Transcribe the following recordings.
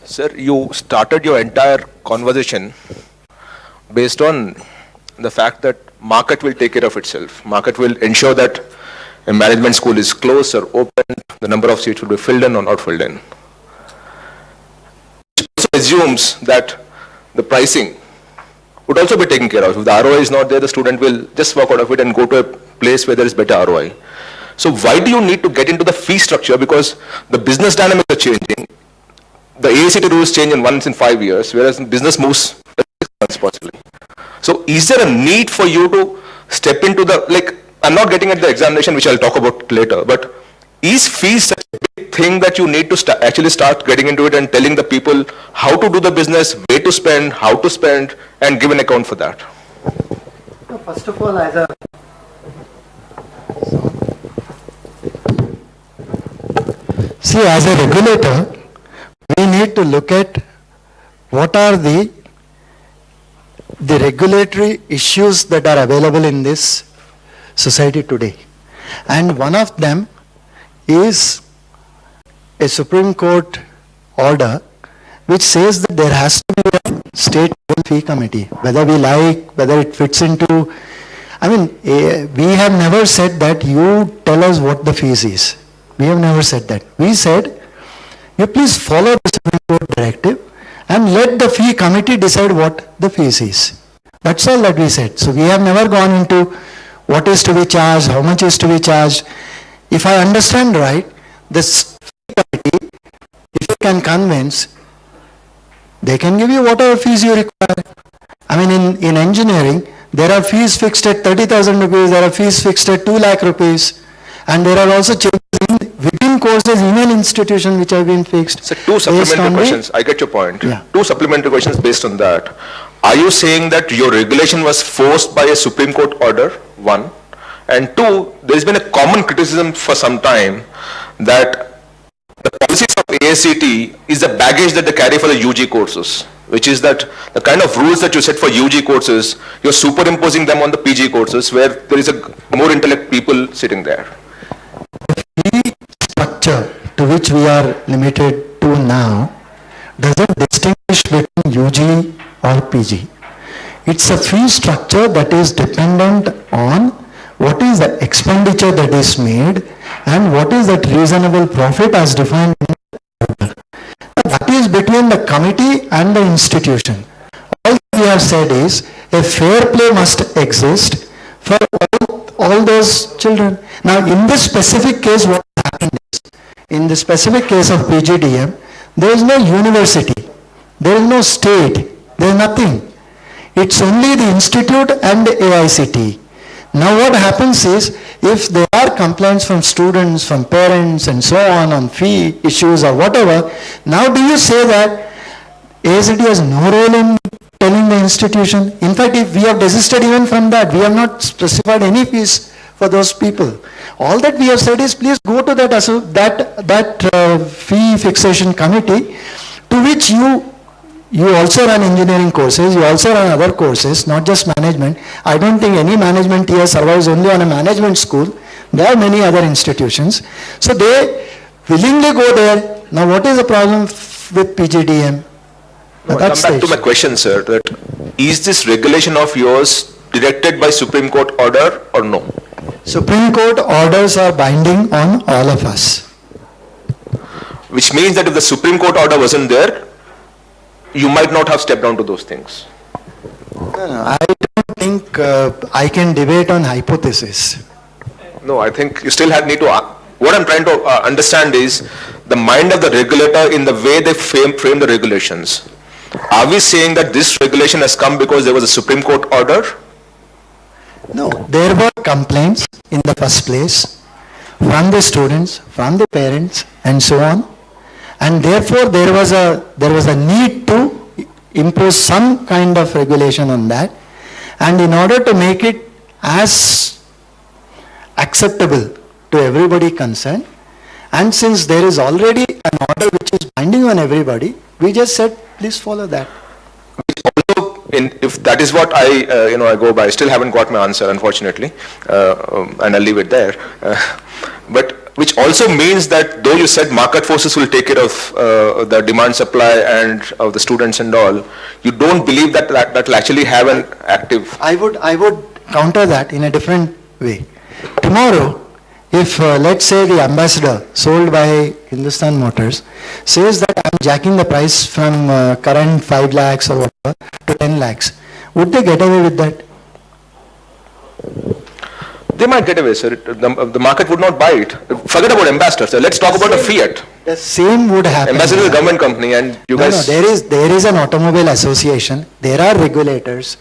Sir, you started your entire conversation based on the fact that market will take care of itself. Market will ensure that a management school is closed or open, the number of seats will be filled in or not filled in. It also assumes that the pricing would also be taken care of. If the ROI is not there, the student will just walk out of it and go to a place where there is better ROI. So why do you need to get into the fee structure? Because the business dynamics are changing. The AICTE rules change once in 5 years, whereas business moves 6 months possibly. So is there a need for you to step into the, like, I'm not getting at the examination, which I'll talk about later, but is fees such a big thing that you need to actually start getting into it and telling the people how to do the business, where to spend, how to spend, and give an account for that? First of all, as a regulator, we need to look at what are the regulatory issues that are available in this society today. And one of them is a Supreme Court order which says that there has to be a state fee committee, whether we like, whether it fits into, we have never said that you tell us what the fees is. We have never said that. We said, you please follow the Supreme Court directive and let the fee committee decide what the fees is. That's all that we said. So we have never gone into what is to be charged, how much is to be charged. If I understand right, this fee committee, if you can convince, they can give you whatever fees you require. In engineering, there are fees fixed at 30,000 rupees, there are fees fixed at 2 lakh rupees, and there are also changes within courses in an institution which have been fixed. So two supplementary questions. I get your point. Yeah. Two supplementary questions based on that. Are you saying that your regulation was forced by a Supreme Court order, one? And two, there's been a common criticism for some time that the policies of AICTE is the baggage that they carry for the UG courses, which is that the kind of rules that you set for UG courses, you're superimposing them on the PG courses where there is a more intellect people sitting there. The structure to which we are limited to now doesn't distinguish between UG or PG. It's a fee structure that is dependent on what is the expenditure that is made and what is that reasonable profit as defined in the order. That is between the committee and the institution. All we have said is a fair play must exist for all those children. Now in this specific case, what happened is, in the specific case of PGDM, there is no university, there is no state, there is nothing. It's only the institute and the AICTE. Now what happens is, if there are complaints from students, from parents and so on fee issues or whatever, now do you say that AICTE has no role in telling the institution? In fact, if we have desisted even from that, we have not specified any fees for those people. All that we have said is, please go to that fee fixation committee, to which you also run engineering courses, you also run other courses, not just management. I don't think any management here survives only on a management school. There are many other institutions. So they willingly go there. Now what is the problem with PGDM? No, come back to my question, sir, that is this regulation of yours directed by Supreme Court order or no? Supreme Court orders are binding on all of us. Which means that if the Supreme Court order wasn't there, you might not have stepped down to those things. No, I don't think I can debate on hypothesis. No, I think you still need to, what I'm trying to understand is the mind of the regulator in the way they frame the regulations. Are we saying that this regulation has come because there was a Supreme Court order? No, there were complaints in the first place from the students, from the parents and so on. And therefore there was a need to impose some kind of regulation on that, and in order to make it as acceptable to everybody concerned, and since there is already an order which is binding on everybody, we just said please follow that. Also, if that is what I go by, I still haven't got my answer, unfortunately, and I'll leave it there. But which also means that though you said market forces will take care of the demand supply and of the students and all, you don't believe that that will actually have an active. I would counter that in a different way. Tomorrow, if let's say the ambassador sold by Hindustan Motors says that I'm jacking the price from current 5 lakhs or whatever to 10 lakhs, would they get away with that? They might get away, sir. The market would not buy it. Forget about ambassador, sir. Let's talk about a Fiat. The same would happen. Ambassador is a government company, and you No, guys. there is an automobile association. There are regulators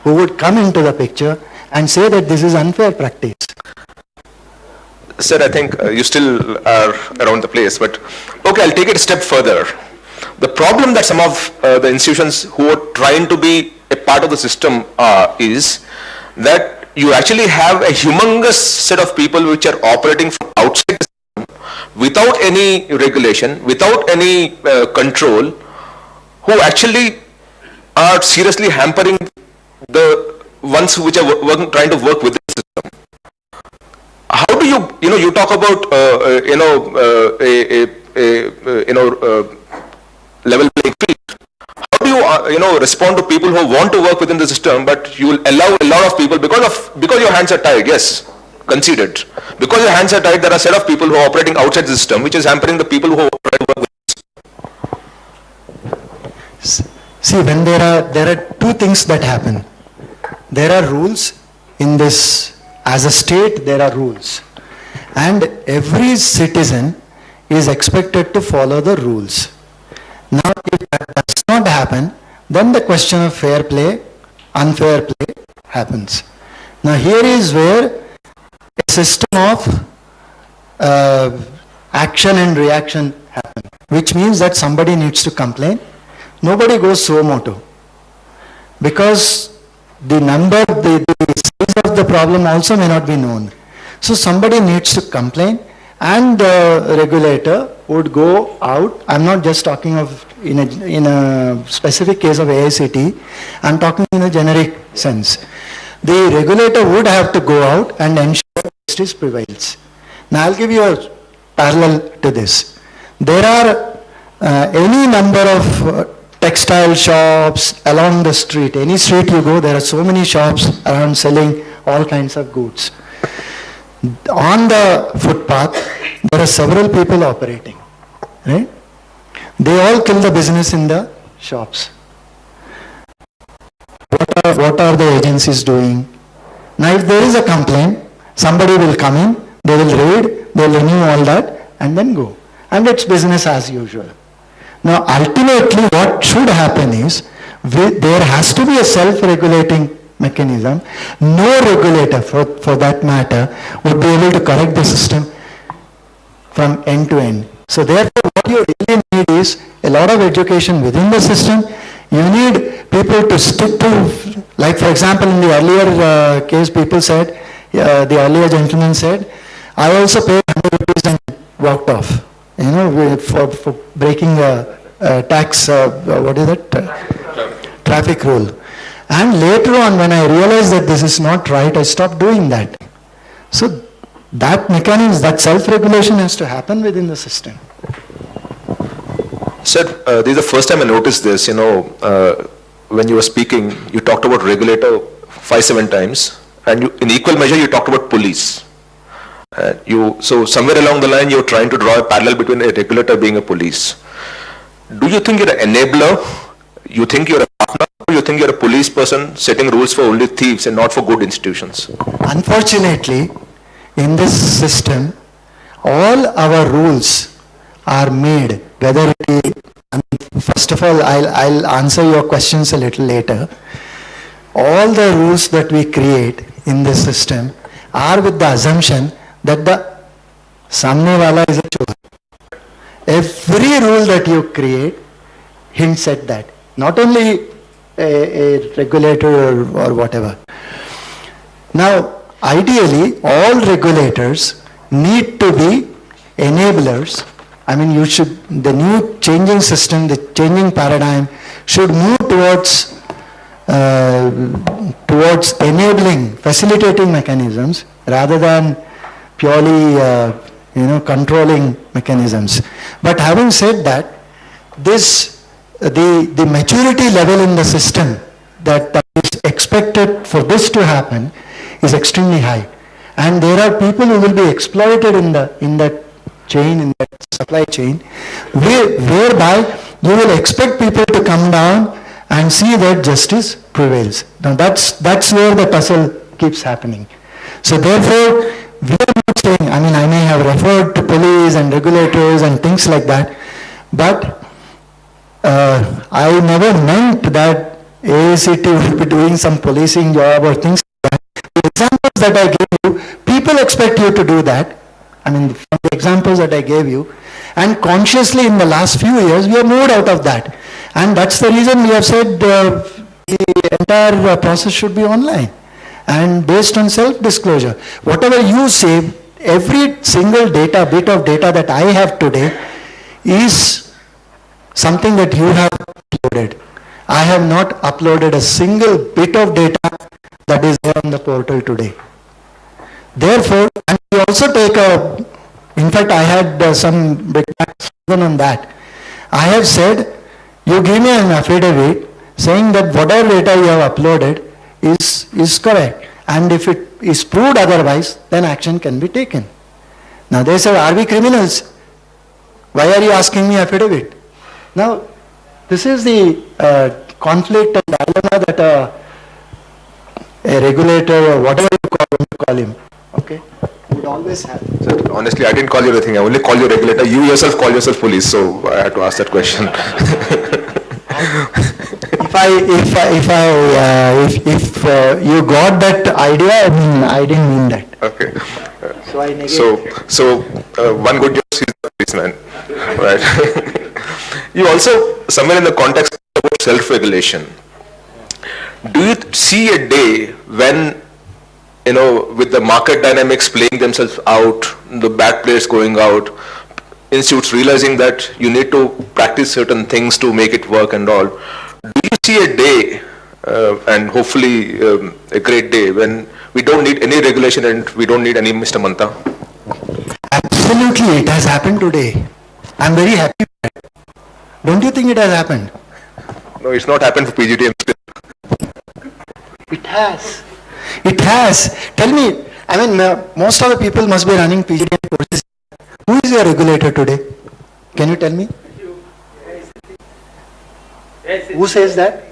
who would come into the picture and say that this is unfair practice. Sir, I think you still are around the place, but okay, I'll take it a step further. The problem that some of the institutions who are trying to be a part of the system is that you actually have a humongous set of people which are operating from outside the system without any regulation, without any control, who actually are seriously hampering the ones which are trying to work with the system. How do you talk about level playing field? How do you respond to people who want to work within the system, but you will allow a lot of people because your hands are tied? Yes, conceded. Because your hands are tied, there are a set of people who are operating outside the system, which is hampering the people who try to work with. See, when there are two things that happen. There are rules in this. As a state, there are rules, and every citizen is expected to follow the rules. Now, if that does not happen, then the question of fair play, unfair play happens. Now, here is where a system of action and reaction happen, which means that somebody needs to complain. Nobody goes suo moto, because the size of the problem also may not be known. So somebody needs to complain, and the regulator would go out. I'm not just talking of in a specific case of AICT, I'm talking in a generic sense. The regulator would have to go out and ensure justice prevails. Now I'll give you a parallel to this. There are any number of textile shops along the street. Any street you go, there are so many shops around selling all kinds of goods. On the footpath, there are several people operating, right? They all kill the business in the shops. What are the agencies doing? Now, if there is a complaint, somebody will come in, they will read, they will renew all that, and then go. And it's business as usual. Now, ultimately, what should happen is, there has to be a self-regulating mechanism. No regulator, for that matter, would be able to correct the system from end to end. So therefore, what you really need is a lot of education within the system. You need people to stick to, like for example, in the earlier case, people said, the earlier gentleman said, I also paid 100 rupees and walked off. For breaking a tax, what is it? Traffic rule. And later on, when I realized that this is not right, I stopped doing that. So that mechanism, that self-regulation has to happen within the system. Sir, this is the first time I noticed this. When you were speaking, you talked about regulator 5-7 times, and in equal measure, you talked about police. So somewhere along the line, you're trying to draw a parallel between a regulator being a police. Do you think you're an enabler? You think you're a partner? Or you think you're a police person setting rules for only thieves and not for good institutions? Unfortunately, in this system, all our rules are made, whether it is, first of all, I'll answer your questions a little later. All the rules that we create in this system are with the assumption that the samne wala is a chor. Every rule that you create hints at that. Not only a regulator or whatever. Now, ideally, all regulators need to be enablers. I mean, the new changing system, the changing paradigm should move towards enabling, facilitating mechanisms rather than purely controlling mechanisms. But having said that, the maturity level in the system that is expected for this to happen is extremely high. And there are people who will be exploited in that chain, in that supply chain, whereby you will expect people to come down and see that justice prevails. Now that's where the tussle keeps happening. So therefore, we are not saying, I may have referred to police and regulators and things like that, but I never meant that AACT will be doing some policing job or things like that. The examples that I gave you, people expect you to do that. From the examples that I gave you, and consciously in the last few years, we have moved out of that. And that's the reason we have said the entire process should be online and based on self-disclosure. Whatever you say, every single bit of data that I have today is something that you have uploaded. I have not uploaded a single bit of data that is there on the portal today. Therefore, and we also take in fact I had some brickbats even on that. I have said, you give me an affidavit saying that whatever data you have uploaded is correct. And if it is proved otherwise, then action can be taken. Now they said, are we criminals? Why are you asking me affidavit? Now, this is the conflict and dilemma that a regulator or whatever you call him, okay, would always have. Sir, honestly, I didn't call you anything. I only call you regulator. You yourself call yourself police, so I had to ask that question. If you got that idea, I didn't mean that. Okay. So I negate. So one good job is the policeman, right? You also, somewhere in the context of self-regulation, do you see a day when, with the market dynamics playing themselves out, the bad players going out, institutes realizing that you need to practice certain things to make it work and all, do you see a day, and hopefully a great day, when we don't need any regulation and we don't need any Mr. Manta? Absolutely, it has happened today. I'm very happy with that. Don't you think it has happened? No, it's not happened for PGTM. It has. It has. Tell me, most of the people must be running PGTM courses. Who is your regulator today? Can you tell me? Who says that?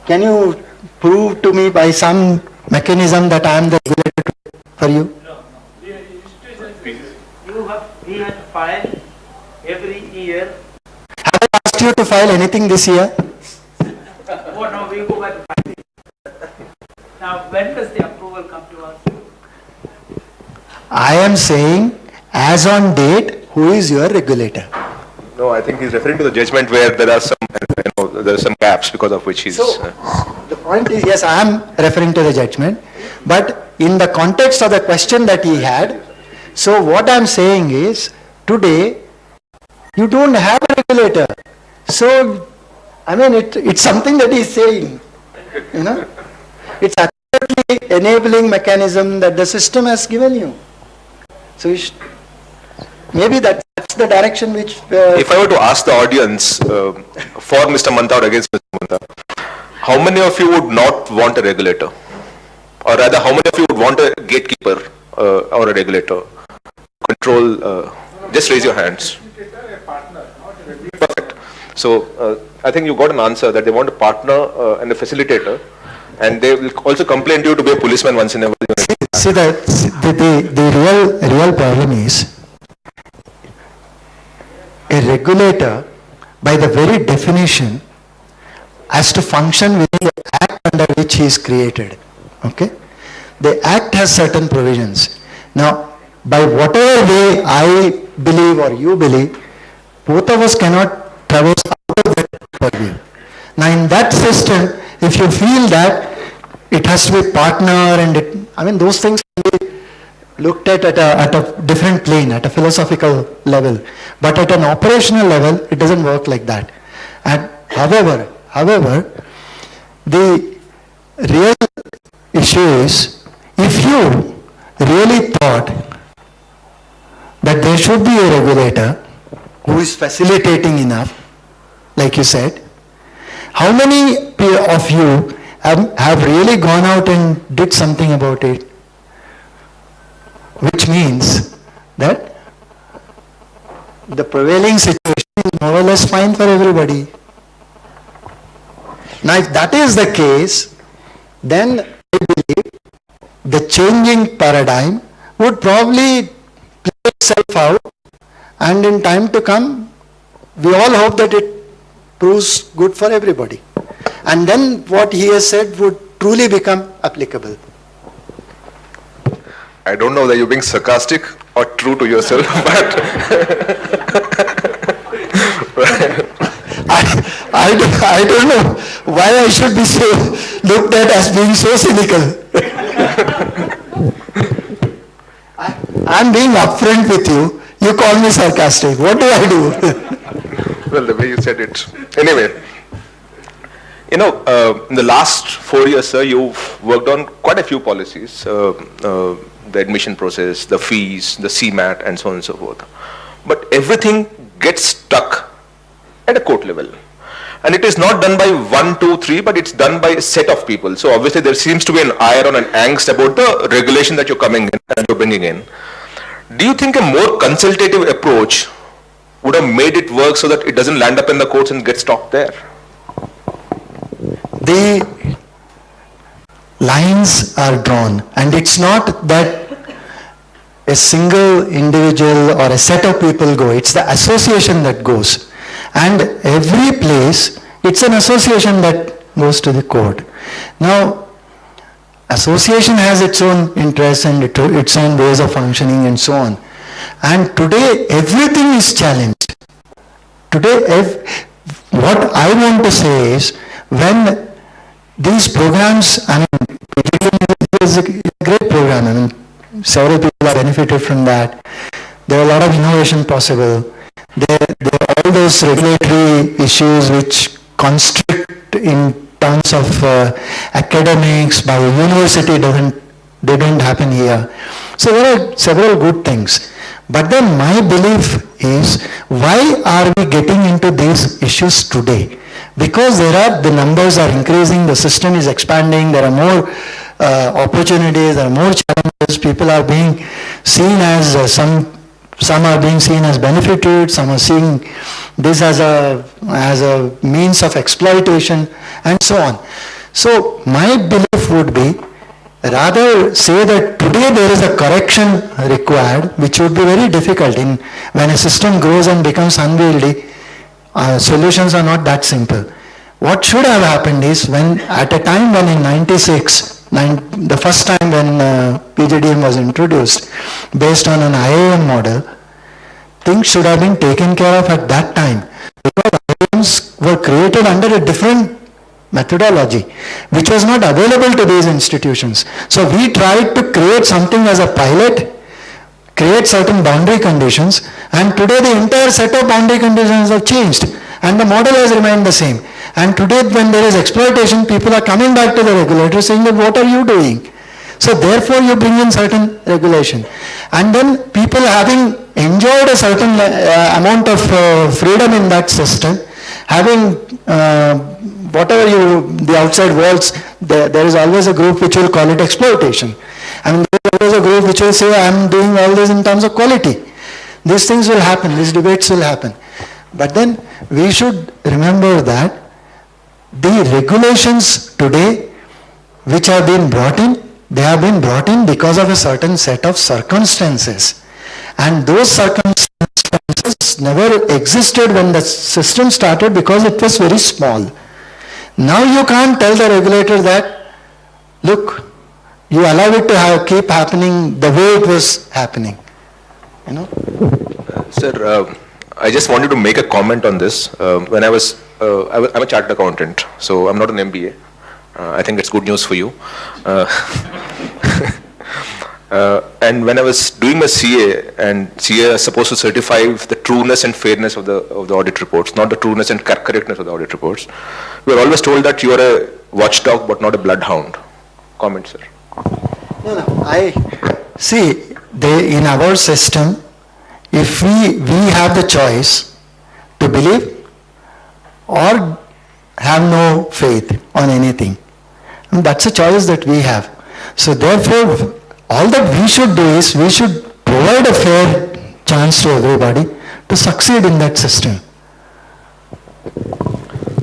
Can you prove to me by some mechanism that I am the regulator for you? No. We have to file every year. Have I asked you to file anything this year? Oh no, we go back to filing. Now, when does the approval come to us? I am saying, as on date, who is your regulator? No, I think he's referring to the judgment where there are some gaps because of which he's... So, the point is, yes, I am referring to the judgment, but in the context of the question that he had, so what I am saying is, today, you don't have a regulator. So, it's something that he is saying, It's absolutely enabling mechanism that the system has given you. So, maybe that's the direction which... If I were to ask the audience for Mr. Manta or against Mr. Manta, how many of you would not want a regulator? Or rather, how many of you would want a gatekeeper or a regulator? Control, just raise your hands. Perfect. So, I think you got an answer that they want a partner and a facilitator, and they will also complain to you to be a policeman once in a while. See, the real problem is, a regulator, by the very definition, has to function within the act under which he is created. Okay? The act has certain provisions. Now, by whatever way I believe or you believe, both of us cannot traverse out of that purview. Now, in that system, if you feel that it has to be partner and those things can be looked at a different plane, at a philosophical level. But at an operational level, it doesn't work like that. And however, the real issue is, if you really thought that there should be a regulator who is facilitating enough, like you said. How many of you have really gone out and did something about it? Which means that the prevailing situation is more or less fine for everybody. Now, if that is the case, then I believe the changing paradigm would probably play itself out, and in time to come, we all hope that it proves good for everybody. And then what he has said would truly become applicable. I don't know whether you're being sarcastic or true to yourself, but I don't know why I should be so looked at as being so cynical. I'm being upfront with you. You call me sarcastic. What do I do? well, the way you said it. Anyway, in the last 4 years, sir, you've worked on quite a few policies, the admission process, the fees, the CMAT, and so on and so forth. But everything gets stuck at a court level. And it is not done by 1, 2, 3, but it's done by a set of people. So obviously there seems to be an ire or an angst about the regulation that you're coming in and you're bringing in. Do you think a more consultative approach would have made it work so that it doesn't land up in the courts and get stopped there? The lines are drawn, and it's not that a single individual or a set of people go, it's the association that goes. And every place, it's an association that goes to the court. Now, association has its own interests and its own ways of functioning and so on. And today, everything is challenged. Today, what I want to say is, when these programs, I mean, it is a great program. I mean, several people are benefited from that. There are a lot of innovation possible. There are all those regulatory issues which constrict in terms of academics by a university they don't happen here. So there are several good things. But then my belief is, why are we getting into these issues today? Because the numbers are increasing, the system is expanding, there are more opportunities, there are more challenges, people are being seen as some are being seen as benefited, some are seeing this as a means of exploitation, and so on. So my belief would be, rather say that today there is a correction required, which would be very difficult. When a system grows and becomes unwieldy, solutions are not that simple. What should have happened is, when at a time when in 96, the first time when PGDM was introduced, based on an IIM model, things should have been taken care of at that time, because IIMs were created under a different methodology, which was not available to these institutions. So we tried to create something as a pilot, create certain boundary conditions, and today the entire set of boundary conditions have changed, and the model has remained the same. And today, when there is exploitation, people are coming back to the regulator saying that, what are you doing? So therefore you bring in certain regulation. And then people, having enjoyed a certain amount of freedom in that system, having the outside walls, there is always a group which will call it exploitation. And there is always a group which will say, I am doing all this in terms of quality. These things will happen, these debates will happen. But then we should remember that the regulations today which have been brought in, they have been brought in because of a certain set of circumstances. And those circumstances never existed when the system started, because it was very small. Now you can't tell the regulator that, look, you allow it to keep happening the way it was happening. You know? Sir, I just wanted to make a comment on this. When I'm a chartered accountant, so I'm not an MBA. I think it's good news for you. And when I was doing my CA, and CA is supposed to certify the trueness and fairness of the audit reports, not the trueness and correctness of the audit reports, we are always told that you are a watchdog but not a bloodhound. Comment, sir. No, I see, in our system, if we have the choice to believe or have no faith on anything. And that's a choice that we have. So therefore, all that we should do is we should provide a fair chance to everybody to succeed in that system.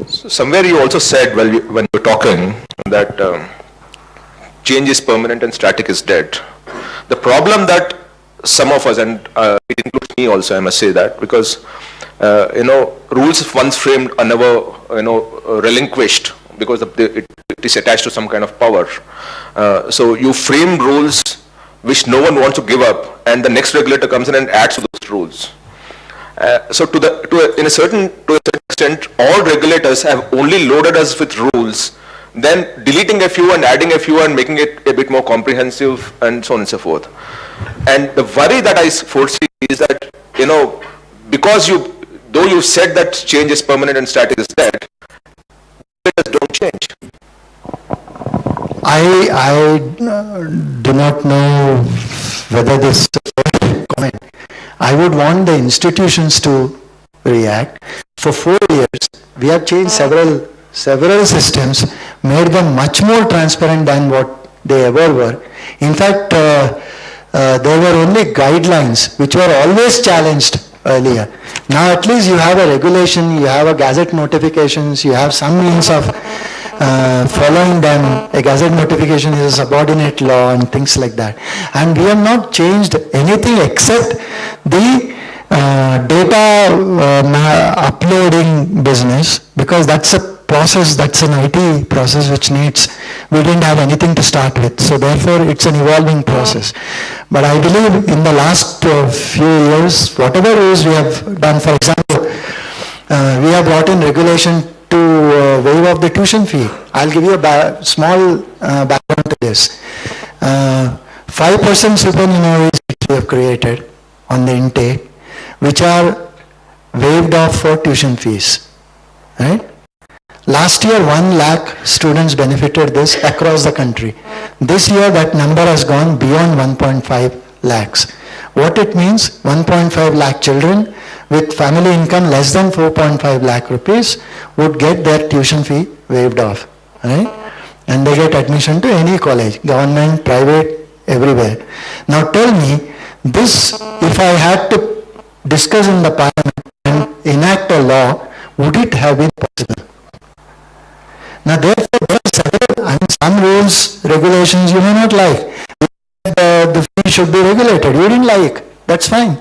So somewhere you also said when you were talking that change is permanent and static is dead. The problem that some of us, and it includes me also, I must say that, because rules once framed are never relinquished because it is attached to some kind of power. So you frame rules which no one wants to give up, and the next regulator comes in and adds to those rules. So to a certain extent, all regulators have only loaded us with rules, then deleting a few and adding a few and making it a bit more comprehensive and so on and so forth. And the worry that I foresee is that, because though you said that change is permanent and static is dead, regulators don't change. I do not know whether this comment. I would want the institutions to react. For 4 years, we have changed several systems, made them much more transparent than what they ever were. In fact, there were only guidelines which were always challenged earlier. Now at least you have a regulation, you have a gazette notifications, you have some means of following them. A gazette notification is a subordinate law and things like that. And we have not changed anything except the data uploading business, because that's a process, that's an IT process which we didn't have anything to start with. So therefore it's an evolving process. But I believe in the last few years, whatever rules we have done, for example, we have brought in regulation to waive off the tuition fee. I'll give you a small background to this. 5% supernumeraries which we have created on the intake, which are waived off for tuition fees, right? Last year, 1 lakh students benefited this across the country. This year, that number has gone beyond 1.5 lakhs. What it means, 1.5 lakh children with family income less than 4.5 lakh rupees would get their tuition fee waived off, right? And they get admission to any college, government, private, everywhere. Now tell me, this, if I had to discuss in the parliament and enact a law, would it have been possible? Now therefore, there are several, some rules, regulations you may not like. The fee should be regulated. You didn't like, that's fine.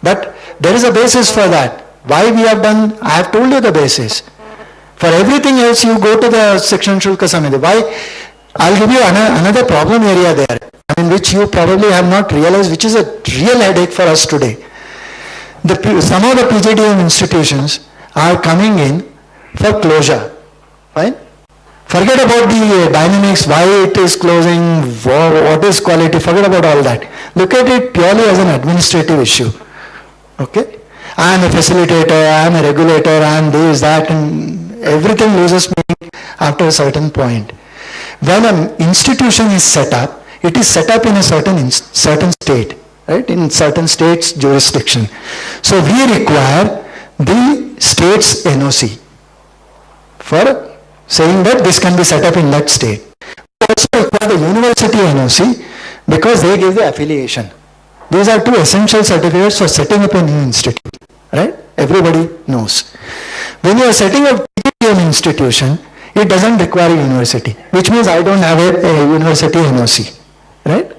But there is a basis for that. Why we have done, I have told you the basis. For everything else, you go to the Section Shulka Samiti. Why? I'll give you another problem area there, which you probably have not realized, which is a real headache for us today. Some of the PGDM institutions are coming in for closure. Fine? Forget about the dynamics, why it is closing, what is quality, forget about all that. Look at it purely as an administrative issue. Okay? I am a facilitator, I am a regulator, I am this, that, and everything loses meaning after a certain point. When an institution is set up, it is set up in a certain state, right? In certain state's jurisdiction. So we require the state's NOC for saying that this can be set up in that state. We also require the university NOC because they give the affiliation. These are two essential certificates for setting up a new institute, right? Everybody knows. When you are setting up an institution, it doesn't require a university, which means I don't have a university NOC, right?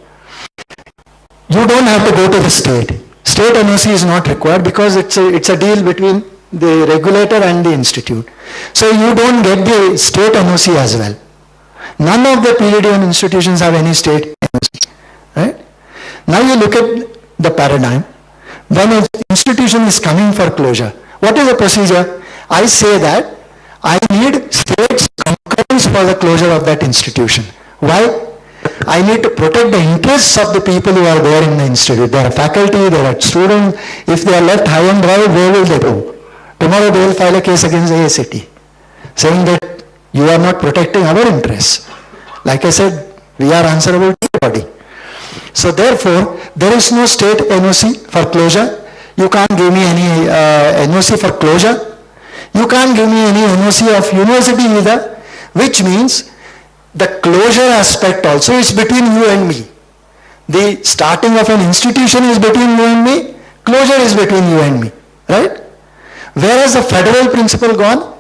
You don't have to go to the state. State NOC is not required because it's a deal between the regulator and the institute. So you don't get the state NOC as well. None of the PGDM institutions have any state NOC, right? Now you look at the paradigm. When an institution is coming for closure, what is the procedure? I say that I need state's concurrence for the closure of that institution. Why? I need to protect the interests of the people who are there in the institute. They are faculty, they are students. If they are left high and dry, where will they go? Tomorrow they will file a case against the ACT, saying that you are not protecting our interests. Like I said, we are answerable to everybody. So therefore, there is no state NOC for closure. You can't give me any NOC for closure. You can't give me any NOC of university either, which means the closure aspect also is between you and me. The starting of an institution is between you and me, closure is between you and me, right? Where has the federal principle gone?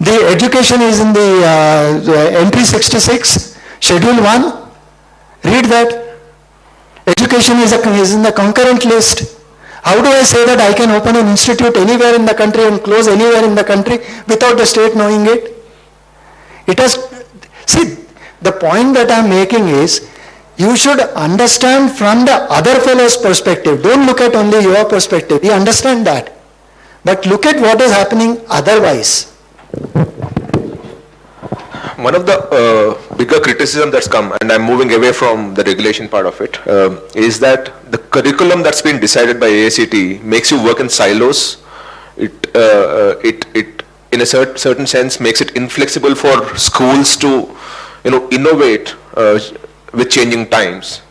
The education is in the entry 66, schedule 1. Read that. Education is in the concurrent list. How do I say that I can open an institute anywhere in the country and close anywhere in the country without the state knowing it? It has, see, the point that I am making is, you should understand from the other fellow's perspective. Don't look at only your perspective. We understand that. But look at what is happening otherwise. One of the bigger criticism that's come, and I'm moving away from the regulation part of it, is that the curriculum that's been decided by AICTE makes you work in silos. It in a certain sense makes it inflexible for schools to, innovate with changing times.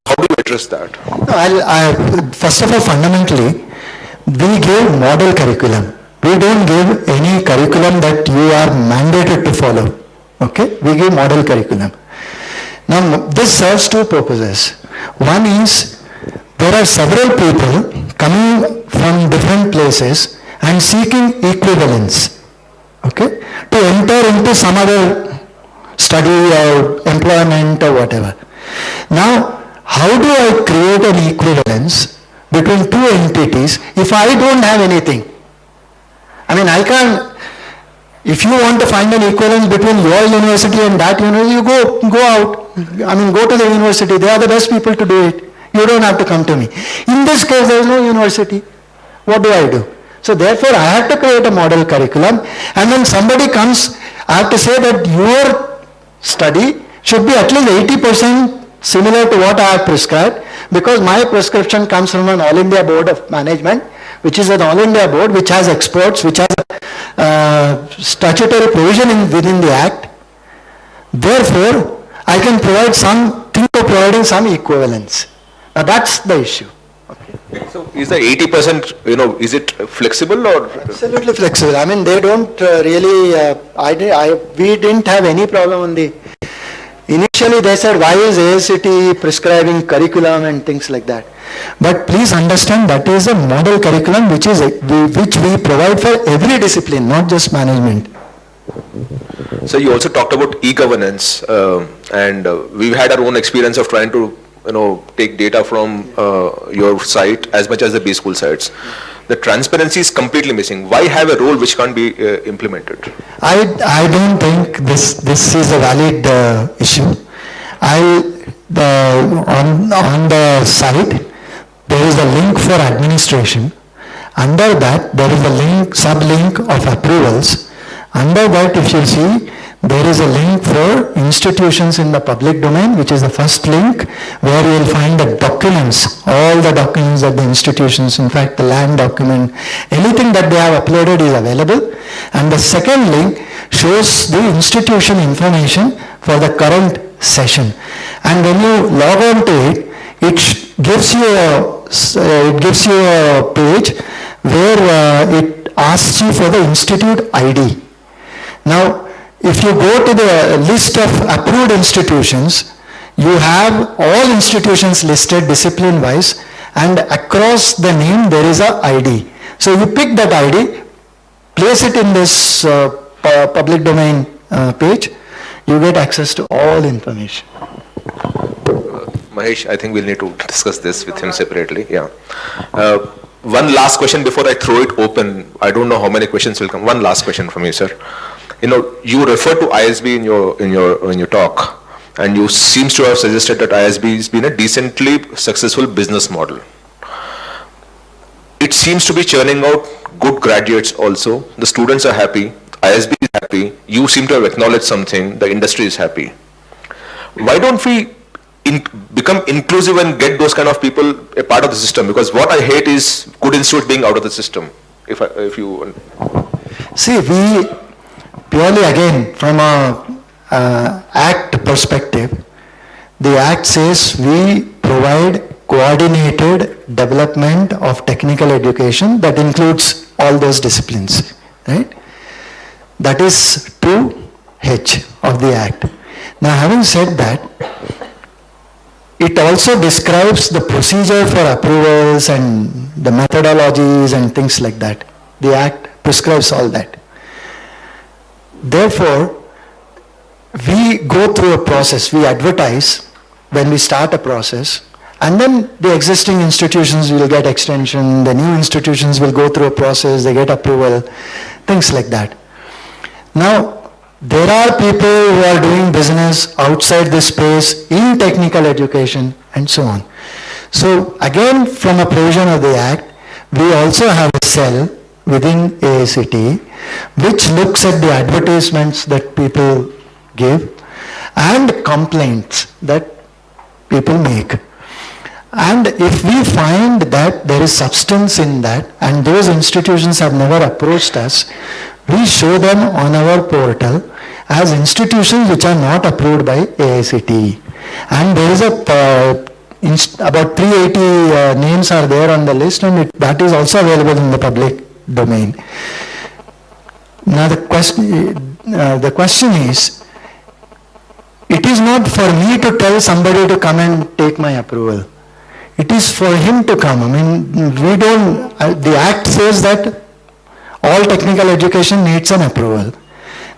How do you address that? No, first of all, fundamentally, we give model curriculum. We don't give any curriculum that you are mandated to follow. Okay? We give model curriculum. Now, this serves two purposes. One is, there are several people coming from different places and seeking equivalence. Okay? To enter into some other study or employment or whatever. Now, how do I create an equivalence between two entities if I don't have anything? I mean, I can't. If you want to find an equivalence between your university and that university, you go out. I mean, go to the university. They are the best people to do it. You don't have to come to me. In this case, there is no university. What do I do? So therefore, I have to create a model curriculum. And when somebody comes, I have to say that your study should be at least 80% similar to what I have prescribed, because my prescription comes from an All India Board of Management, which is an All India Board which has experts, which has statutory provision within the Act. Therefore, I can provide think of providing some equivalence. Now that's the issue. So is the 80%, is it flexible or? Absolutely flexible. I mean, they don't really, we didn't have any problem on the, initially they said, why is AICTE prescribing curriculum and things like that. But please understand that is a model curriculum which we provide for every discipline, not just management. So you also talked about e-governance, and we've had our own experience of trying to take data from your site as much as the B school sites. The transparency is completely missing. Why have a role which can't be implemented? I don't think this is a valid issue. On the site, there is a link for administration. Under that, there is a sub-link of approvals. Under that, if you see, there is a link for institutions in the public domain, which is the first link, where you will find the documents, all the documents of the institutions, in fact the land document, anything that they have uploaded is available. And the second link shows the institution information for the current session. And when you log on to it, it gives you a page where it asks you for the institute ID. Now, if you go to the list of approved institutions, you have all institutions listed discipline-wise, and across the name there is a ID. So you pick that ID, place it in this public domain page, you get access to all information. Mahesh, I think we'll need to discuss this with him separately. Yeah. One last question before I throw it open. I don't know how many questions will come. One last question from you, sir. You refer to ISB in your talk, and you seems to have suggested that ISB has been a decently successful business model. It seems to be churning out good graduates also. The students are happy. ISB is happy. You seem to have acknowledged something. The industry is happy. Why don't we become inclusive and get those kind of people a part of the system? Because what I hate is good institute being out of the system. If you see, we purely again from a Act perspective, the Act says we provide coordinated development of technical education that includes all those disciplines, right? That is 2H of the Act. Now, having said that, it also describes the procedure for approvals and the methodologies and things like that. The Act prescribes all that. Therefore, we go through a process, we advertise when we start a process, and then the existing institutions will get extension, the new institutions will go through a process, they get approval, things like that. Now, there are people who are doing business outside this space in technical education and so on. So again, from a provision of the Act, we also have a cell within AICTE which looks at the advertisements that people give and complaints that people make. And if we find that there is substance in that and those institutions have never approached us, we show them on our portal as institutions which are not approved by AICTE. And there is about 380 names are there on the list, and that is also available in the public domain. Now the question is, it is not for me to tell somebody to come and take my approval. It is for him to come. I mean, we don't, the Act says that all technical education needs an approval.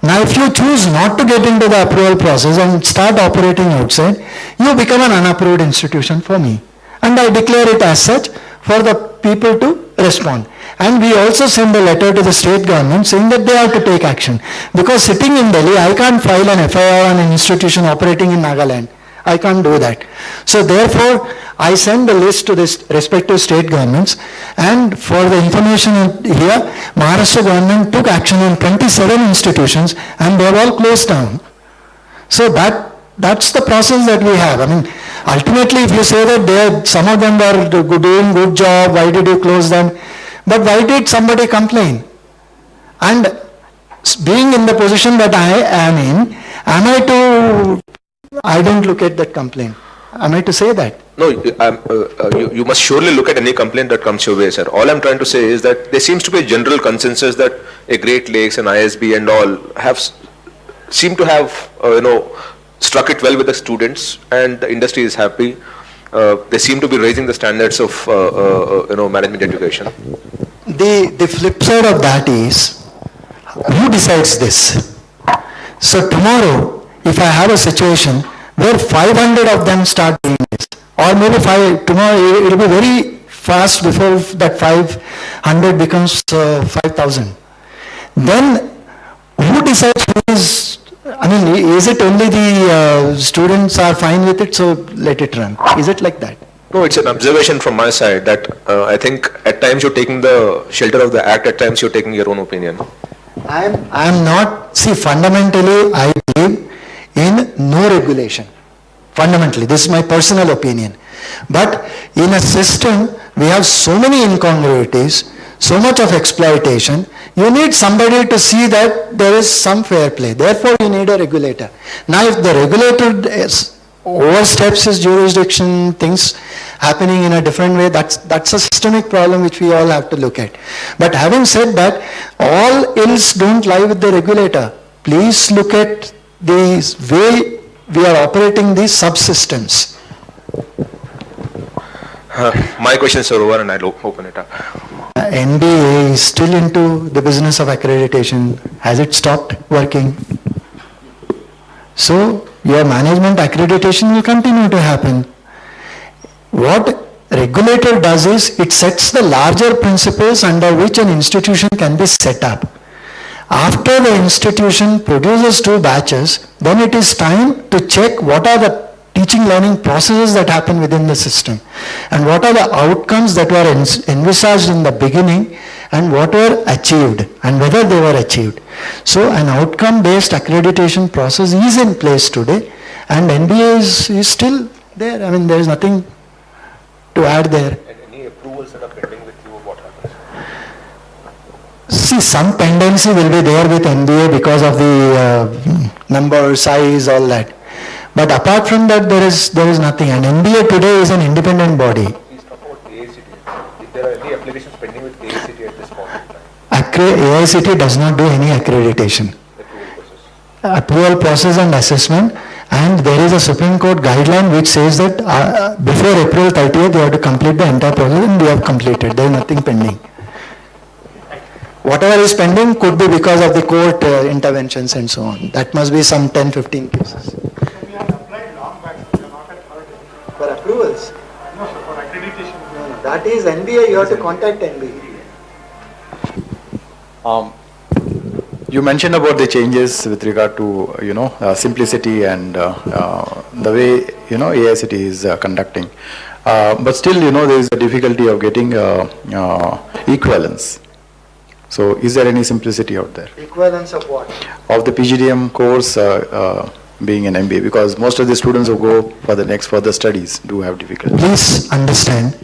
Now, if you choose not to get into the approval process and start operating outside, you become an unapproved institution for me. And I declare it as such for the people to respond. And we also send a letter to the state government saying that they have to take action. Because sitting in Delhi, I can't file an FIR on an institution operating in Nagaland. I can't do that. So therefore, I send a list to the respective state governments, and for the information here, Maharashtra government took action on 27 institutions and they are all closed down. So that's the process that we have. I mean, ultimately if you say that some of them were doing good job, why did you close them? But why did somebody complain? And being in the position that I am in, I don't look at that complaint. Am I to say that? No, you must surely look at any complaint that comes your way, sir. All I'm trying to say is that there seems to be a general consensus that a Great Lakes and ISB and all seem to have, struck it well with the students, and the industry is happy. They seem to be raising the standards of, management education. The flip side of that is, who decides this? So tomorrow, if I have a situation where 500 of them start doing this, or maybe tomorrow it will be very fast before that 500 becomes 5,000. Then who decides who is, is it only the students are fine with it, so let it run? Is it like that? No, it's an observation from my side that I think at times you're taking the shelter of the Act, at times you're taking your own opinion. I'm not, fundamentally I believe in no regulation. Fundamentally, this is my personal opinion. But in a system, we have so many incongruities, so much of exploitation, you need somebody to see that there is some fair play. Therefore, you need a regulator. Now, if the regulator oversteps his jurisdiction, things happening in a different way, that's a systemic problem which we all have to look at. But having said that, all ills don't lie with the regulator. Please look at the way we are operating these subsystems. My questions are over and I'll open it up. NBA is still into the business of accreditation. Has it stopped working? So your management accreditation will continue to happen. What regulator does is it sets the larger principles under which an institution can be set up. After the institution produces 2 batches, then it is time to check what are the teaching learning processes that happen within the system and what are the outcomes that were envisaged in the beginning and what were achieved and whether they were achieved. So an outcome based accreditation process is in place today and NBA is still there. There is nothing to add there. And any approvals that are pending with you, what happens? See, some tendency will be there with NBA because of the number, size, all that. But apart from that, there is nothing. And MBA today is an independent body. Please talk about AICT. If there are any applications pending with AICT at this point in time, AICT does not do any accreditation. Approval process and assessment, and there is a Supreme Court guideline which says that before April 30th you have to complete the entire process, and we have completed. There is nothing pending. Whatever is pending could be because of the court interventions and so on. That must be some 10-15 cases. We have applied long back, we are not at third. For approvals? No, sir, for accreditation. No. That is NBA, you have to contact NBA. You mentioned about the changes with regard to, simplicity and the way, AICT is conducting. But still, there is a difficulty of getting equivalence. So is there any simplicity out there Equivalence of what? of the PGDM course being an MBA? Because most of the students who go for the next further studies do have difficulty. Please understand,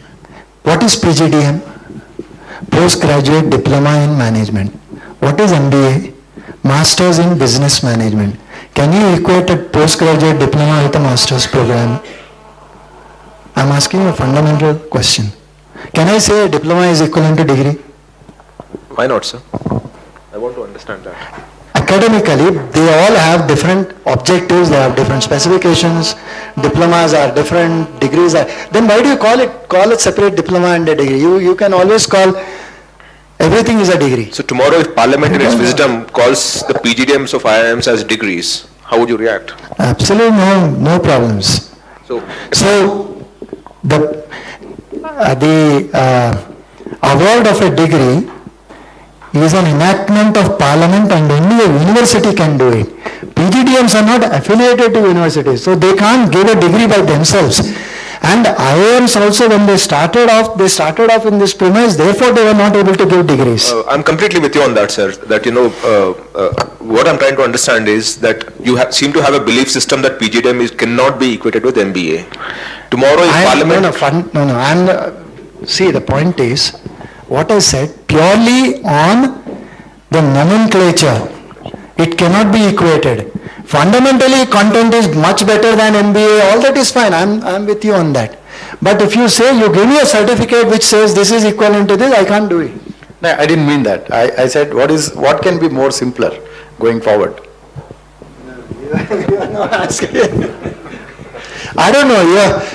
what is PGDM? Postgraduate Diploma in Management. What is MBA? Masters in Business Management. Can you equate a postgraduate diploma with a master's program? I'm asking a fundamental question. Can I say a diploma is equivalent to degree? why not, sir? I want to understand that. Academically, they all have different objectives, they have different specifications, diplomas are different, degrees are, then why do you call it separate diploma and a degree? You can always call, everything is a degree. So tomorrow, if Parliament in its wisdom calls the PGDMs of IIMs as degrees, how would you react? Absolutely no problems. So, So, the award of a degree is an enactment of Parliament and only a university can do it. PGDMs are not affiliated to universities, so they can't give a degree by themselves. And IIMs also, when they started off in this premise, therefore they were not able to give degrees. I'm completely with you on that, sir. That, what I'm trying to understand is that you seem to have a belief system that PGDM cannot be equated with MBA. Tomorrow, if Parliament... See, the point is, what I said, purely on the nomenclature, it cannot be equated. Fundamentally, content is much better than MBA, all that is fine, I'm with you on that. But if you say, you give me a certificate which says this is equivalent to this, I can't do it. No, I didn't mean that. I said, what can be more simpler going forward? You are not asking. I don't know,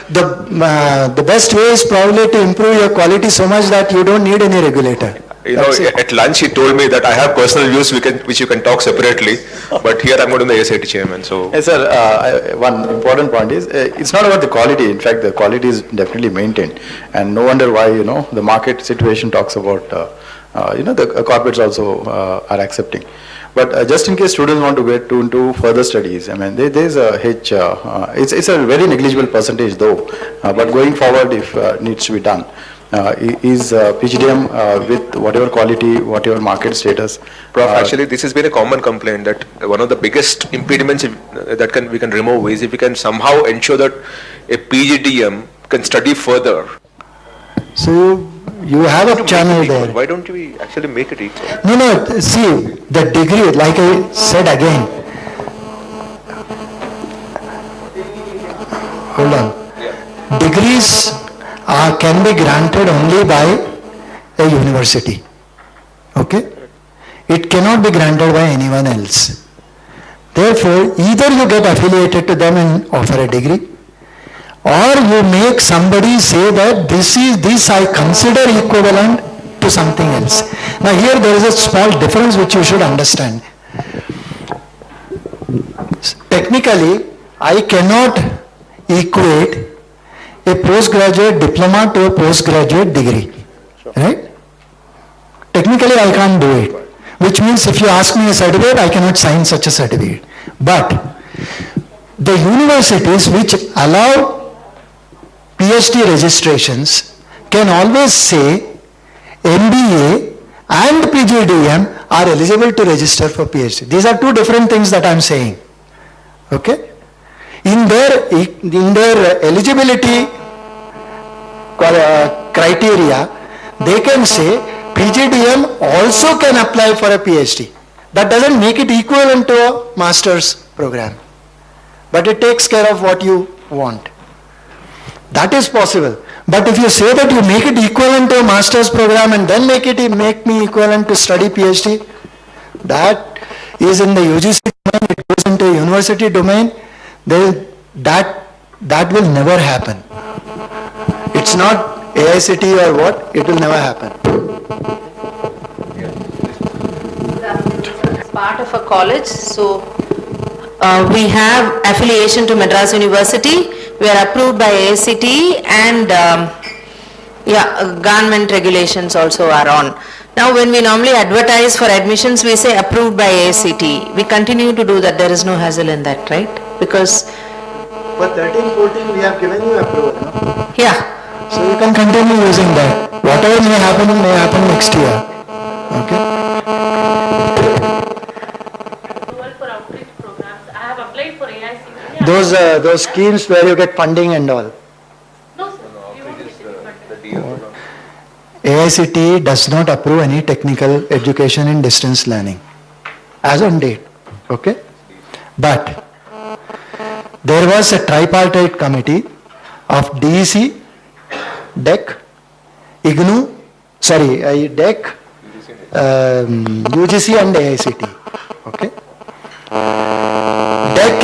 the best way is probably to improve your quality so much that you don't need any regulator. That's it. At lunch he told me that I have personal views which you can talk separately, but here I'm going to be the ASIT chairman, so... Yes, sir, one important point is, it's not about the quality. In fact, the quality is definitely maintained. And no wonder why, the market situation talks about, the corporates also are accepting. But just in case students want to get into further studies, I mean, there's a hitch. It's a very negligible percentage though, but going forward, if needs to be done, is PGDM with whatever quality, whatever market status. Prof, actually, this has been a common complaint that one of the biggest impediments that we can remove is if we can somehow ensure that a PGDM can study further. So you have a channel there. Why don't we actually make it equal? No, see, the degree, like I said again. Hold on. Degrees can be granted only by a university. Okay? It cannot be granted by anyone else. Therefore, either you get affiliated to them and offer a degree, or you make somebody say that this I consider equivalent to something else. Now here there is a small difference which you should understand. Technically, I cannot equate a postgraduate diploma to a postgraduate degree. Right? Technically I can't do it. Which means if you ask me a certificate, I cannot sign such a certificate. But the universities which allow PhD registrations can always say MBA and PGDM are eligible to register for PhD. These are two different things that I am saying. Okay? In their eligibility criteria, they can say PGDM also can apply for a PhD. That doesn't make it equivalent to a master's program. but it takes care of what you want. That is possible. But if you say that you make it equivalent to a master's program and then make me equivalent to study PhD, that is in the UGC domain, it goes into university domain, then that will never happen. It's not AICT or what, it will never happen. It's part of a college, so we have affiliation to Madras University. We are approved by AICTE and government regulations also are on. Now when we normally advertise for admissions, we say approved by AICTE. We continue to do that, there is no hassle in that, right? Because, For 13-14 we have given you approval, no? yeah, So you can continue using that. Whatever may happen next year. Okay? Approval for outreach programs. I have applied for AICTE. Those schemes where you get funding and all. No, sir, you won't get any funding. AICTE does not approve any technical education in distance learning as on date. Okay? But there was a tripartite committee of DEC, DEC, IGNOU, DEC, UGC and AICTE. Okay? DEC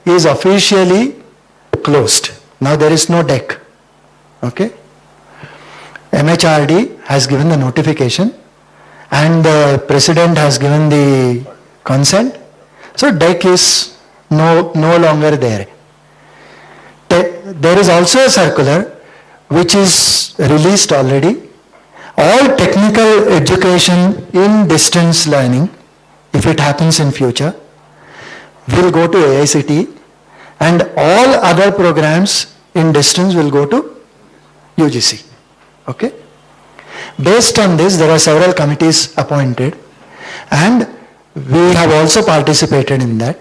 is officially closed. Now there is no DEC. Okay? MHRD has given the notification and the president has given the consent. So DEC is no longer there. There is also a circular which is released already. All technical education in distance learning, if it happens in future, will go to AICTE and all other programs in distance will go to UGC. Okay? Based on this, there are several committees appointed and we have also participated in that.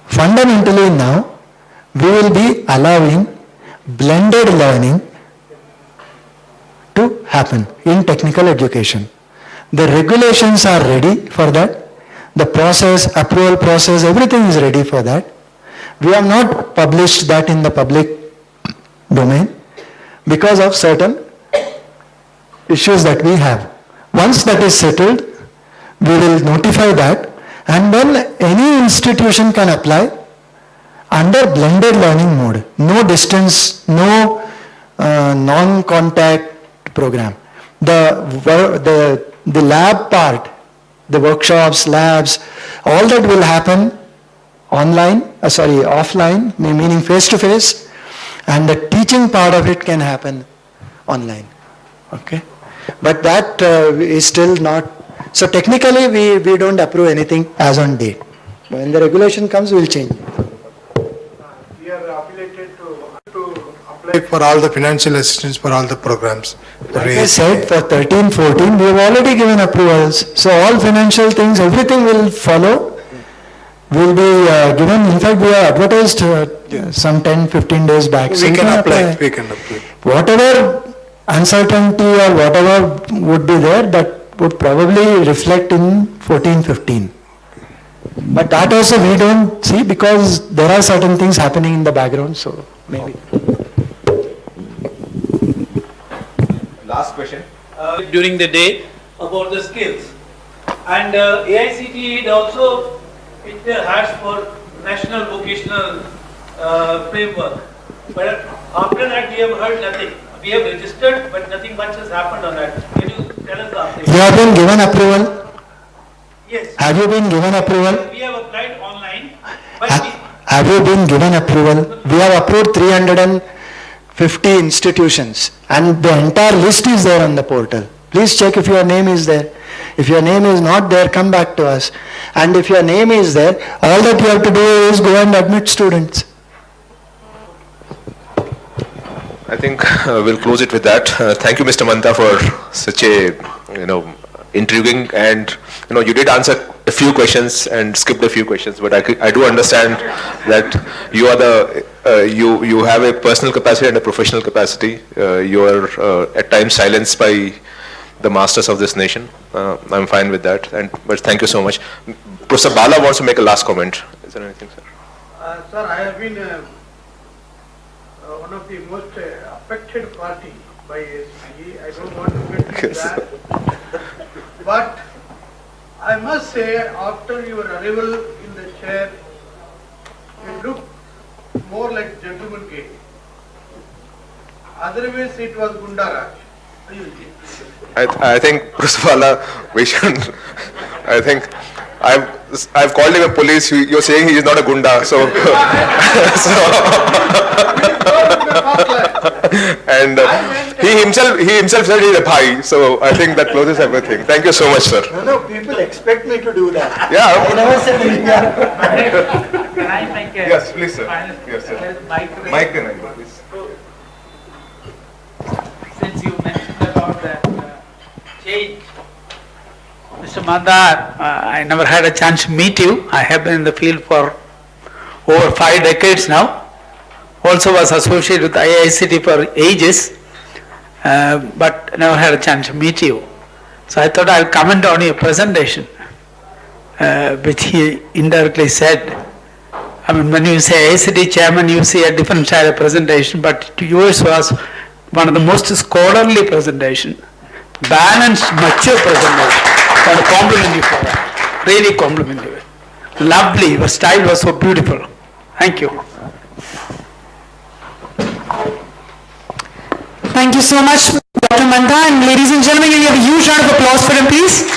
Fundamentally now, we will be allowing blended learning to happen in technical education. The regulations are ready for that. The process, approval process, everything is ready for that. We have not published that in the public domain because of certain issues that we have. Once that is settled, we will notify that and then any institution can apply under blended learning mode. No distance, no non-contact program. The lab part, the workshops, labs, all that will happen offline, meaning face-to-face, and the teaching part of it can happen online. Okay? But that is still not, so technically we don't approve anything as on date. When the regulation comes, we'll change. We are affiliated to apply for all the financial assistance for all the programs. Like I said, for 13-14, we have already given approvals. So all financial things, everything will follow, will be given. In fact, we have advertised some 10-15 days back. So We you can apply, we can apply. Whatever uncertainty or whatever would be there, that would probably reflect in 14-15. But that also we don't see because there are certain things happening in the background, so maybe. Last question. During the day about the skills. And AICTE it also has for national vocational framework. But after that we have heard nothing. We have registered but nothing much has happened on that. Can you tell us the update? You have been given approval? Yes. Have you been given approval? We have applied online. But Have you been given approval? We have approved 350 institutions and the entire list is there on the portal. Please check if your name is there. If your name is not there, come back to us. And if your name is there, all that you have to do is go and admit students. I think we'll close it with that. Thank you, Mr. Manta, for such a, intriguing and, you did answer a few questions and skipped a few questions, but I do understand that you are you have a personal capacity and a professional capacity. You are at times silenced by the masters of this nation. I'm fine with that, but thank you so much. Professor Bala wants to make a last comment. Is there anything, sir? Sir, I have been one of the most affected party by SPE. I don't want to get into that. But I must say, after your arrival in the chair, it looked more like gentleman game. Otherwise, it was Gundaraj. I think, Professor Bala, we should, I think, I've called him a police, you're saying he is not a gunda, so. And he himself said he's a bhai, so I think that closes everything. Thank you so much, sir. No, people expect me to do that. Yeah. I never said India. Can I make a? Yes, please, sir. final- Yes, sir. Mike, Mike, then I go, please. since you mentioned about that change, Mr. Mandar, I never had a chance to meet you. I have been in the field for over 5 decades now. Also was associated with IICT for ages, but never had a chance to meet you. So I thought I'll comment on your presentation, which he indirectly said. I mean, when you say IICT chairman, you see a different style of presentation, but yours was one of the most scholarly presentation, balanced, mature presentation. I want to compliment you for that. Really compliment you. Lovely, your style was so beautiful. Thank you. Thank you so much, Dr. Manda. And ladies and gentlemen, can you give a huge round of applause for him, please?